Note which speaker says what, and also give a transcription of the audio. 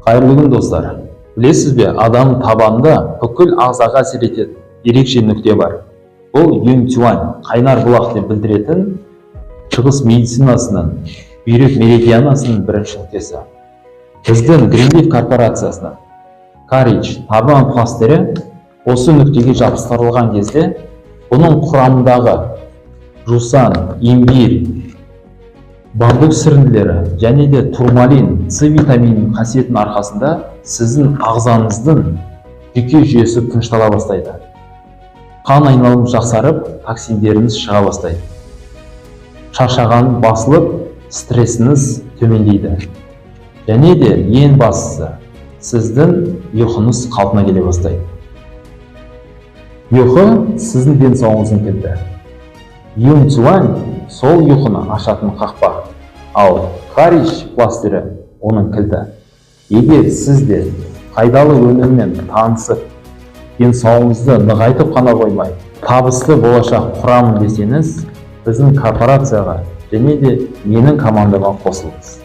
Speaker 1: Қайырлы күн достар. Білесіз бе, адам табанында бүкіл ағзаға әсер ететін ерекше нүкте бар. Бұл Юн Цюань, қайнар бұлақ деп білдіретін шығыс медицинасының бүйрек меридианасының бірінші нүктесі. Біздің Greenleaf корпорациясының Courage табан пластыры осы нүктеге жабыстырылған кезде бұның құрамындағы жусан, имбирь, бамбук сіріңділері және де турмалин, С витаминінің қасиетінің арқасында сіздің ағзаңыздың жүйке жүйесі тыныштала бастайды. Қан айналымы жақсарып, токсиндеріңіз шыға бастайды. Шаршаған басылып, стрессіңіз төмендейді. Және де ең бастысы, сіздің ұйқыңыз қалпына келе бастайды. Ұйқы сіздің денсаулығыңыздың кілті. Юн Цюань сол ұйқыны ашатын қақпақ, ал Courage пластыры оның кілті. Егер сіз де пайдалы өніммен танысып, денсаулығыңызды нығайтып қана қоймай, табысты болашақ құрамын десеңіз, біздің корпорацияға және де менің командама қосылыңыз.